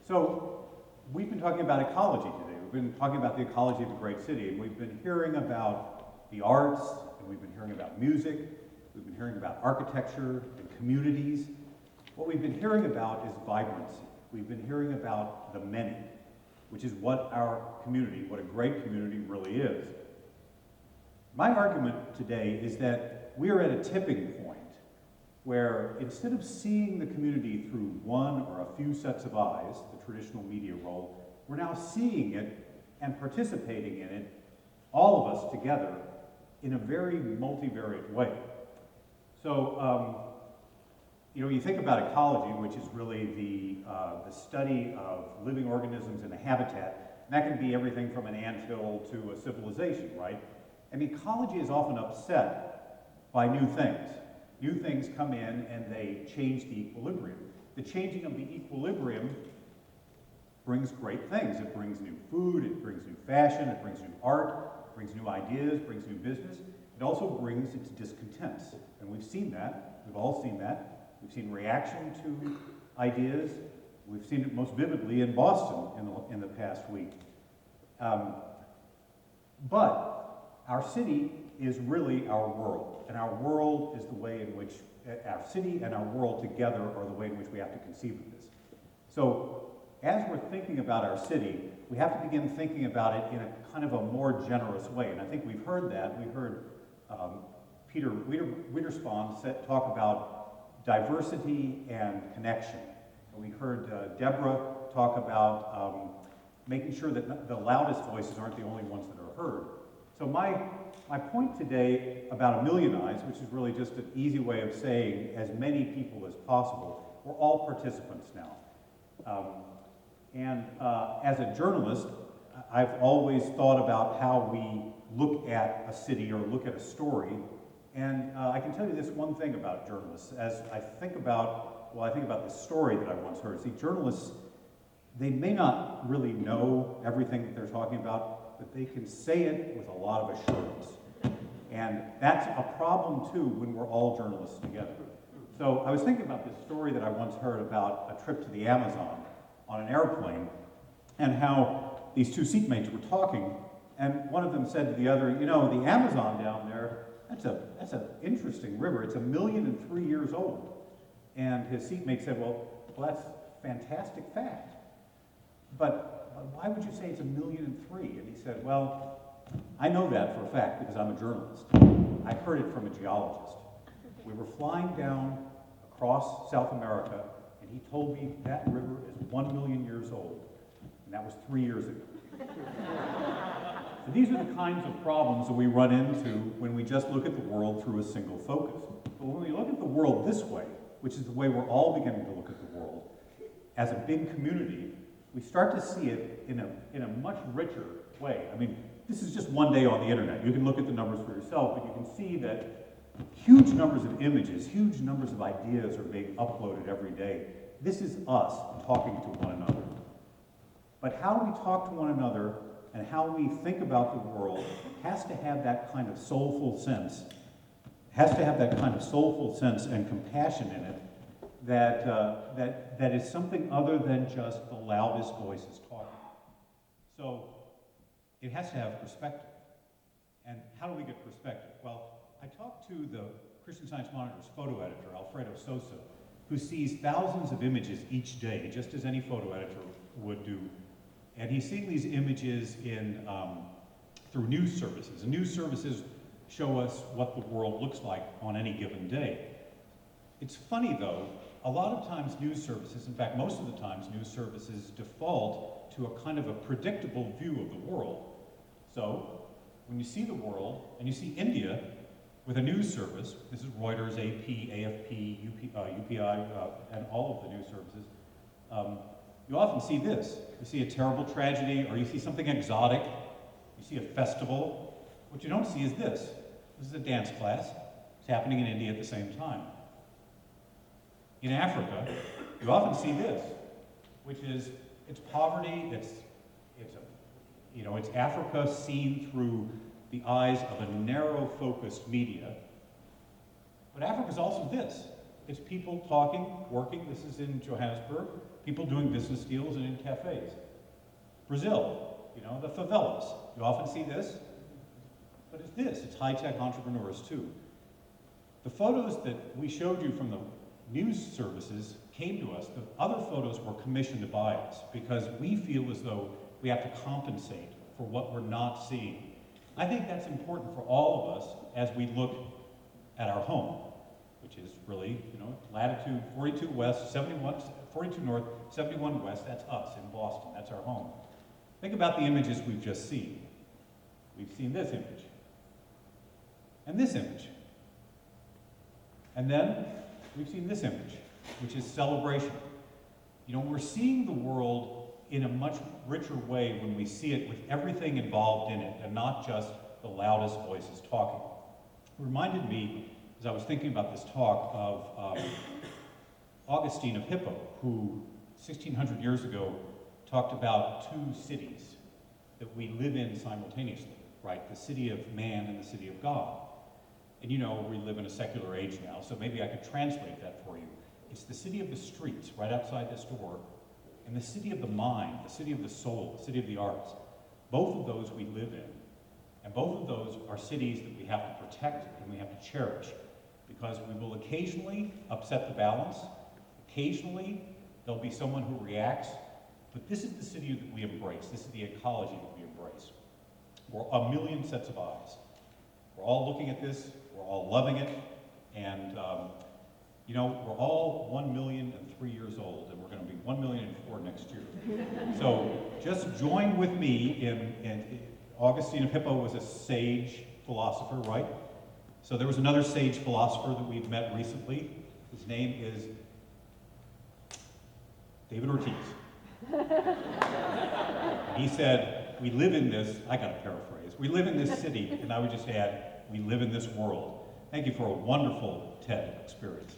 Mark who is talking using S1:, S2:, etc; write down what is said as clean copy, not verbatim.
S1: So, we've been talking about ecology today. We've been talking about the ecology of a great city, and we've been hearing about the arts, and we've been hearing about music, we've been hearing about architecture and communities. What we've been hearing about is vibrancy. We've been hearing about the many, which is what our community, what a great community really is. My argument today is that we are at a tipping point where instead of seeing the community through one or a few sets of eyes, the traditional media role, we're now seeing it and participating in it, all of us together, in a very multivariate way. So, you think about ecology, which is really the study of living organisms in a habitat, and that can be everything from an anthill to a civilization, right? And ecology is often upset by new things. New things come in and they change the equilibrium. The changing of the equilibrium brings great things. It brings new food, it brings new fashion, it brings new art, it brings new ideas, brings new business. It also brings its discontents. And we've seen that, we've all seen that. We've seen reaction to ideas. We've seen it most vividly in Boston in the past week. But our city is really our world, and our world is the way in which our city and our world together are the way in which we have to conceive of this. So, as we're thinking about our city, we have to begin thinking about it in a kind of a more generous way, and I think we've heard that. We heard Peter Wiederspan talk about diversity and connection. And we heard Deborah talk about making sure that the loudest voices aren't the only ones that are heard. So my point today about a million eyes, which is really just an easy way of saying as many people as possible, we're all participants now. As a journalist, I've always thought about how we look at a city or look at a story. And I can tell you this one thing about journalists. As I think about this story that I once heard. See, journalists, they may not really know everything that they're talking about, but they can say it with a lot of assurance. And that's a problem too when we're all journalists together. So I was thinking about this story that I once heard about a trip to the Amazon on an airplane, and how these two seatmates were talking, and one of them said to the other, the Amazon down there, that's an interesting river. It's 1,000,003 years old. And his seatmate said, well, that's a fantastic fact. But why would you say it's 1,000,003? And he said, well, I know that for a fact because I'm a journalist. I heard it from a geologist. We were flying down across South America, and he told me that river is 1,000,000 years old. And that was 3 years ago. So these are the kinds of problems that we run into when we just look at the world through a single focus. But when we look at the world this way, which is the way we're all beginning to look at the world, as a big community, we start to see it in a much richer way. I mean, this is just one day on the internet. You can look at the numbers for yourself, but you can see that huge numbers of images, huge numbers of ideas are being uploaded every day. This is us talking to one another. But how we talk to one another and how we think about the world has to have that kind of soulful sense, and compassion in it that is something other than just the loudest voices talking. So it has to have perspective. And how do we get perspective? Well, I talked to the Christian Science Monitor's photo editor, Alfredo Sosa, who sees thousands of images each day, just as any photo editor would do. And he's seeing these images through news services. And news services show us what the world looks like on any given day. It's funny though, a lot of times news services, in fact most of the times news services default to a kind of a predictable view of the world. So when you see the world and you see India with a news service, this is Reuters, AP, AFP, UPI, and all of the news services, you often see this. You see a terrible tragedy, or you see something exotic, you see a festival. What you don't see is this. This is a dance class. It's happening in India at the same time. In Africa, you often see this, which is, it's poverty, it's Africa seen through the eyes of a narrow-focused media. But Africa's also this. It's people talking, working. This is in Johannesburg. People doing business deals and in cafes. Brazil, you know, the favelas. You often see this. But it's this. It's high-tech entrepreneurs, too. The photos that we showed you from the news services came to us. The other photos were commissioned by us because we feel as though we have to compensate for what we're not seeing. I think that's important for all of us as we look at our home, which is really, you know, latitude 42 west, 42 north, 71 west. That's us in Boston. That's our home. Think about the images we've just seen. We've seen this image and this image. And then we've seen this image, which is celebration. You know, we're seeing the world in a much richer way when we see it with everything involved in it and not just the loudest voices talking. It reminded me, as I was thinking about this talk, of Augustine of Hippo, who 1600 years ago talked about two cities that we live in simultaneously, right? The city of man and the city of God. And you know, we live in a secular age now, so maybe I could translate that for you. It's the city of the streets, right outside this door, and the city of the mind, the city of the soul, the city of the arts. Both of those we live in, and both of those are cities that we have to protect and we have to cherish, because we will occasionally upset the balance. Occasionally, there'll be someone who reacts, but this is the city that we embrace. This is the ecology that we embrace. We're a million sets of eyes. We're all looking at this, we're all loving it, and you know, we're all 1,000,003 years old, and we're going to be 1,000,004 next year. So just join with me in Augustine of Hippo was a sage philosopher, right? So there was another sage philosopher that we've met recently. His name is David Ortiz. He said, we live in this, I got to paraphrase, we live in this city, and I would just add, we live in this world. Thank you for a wonderful TED experience.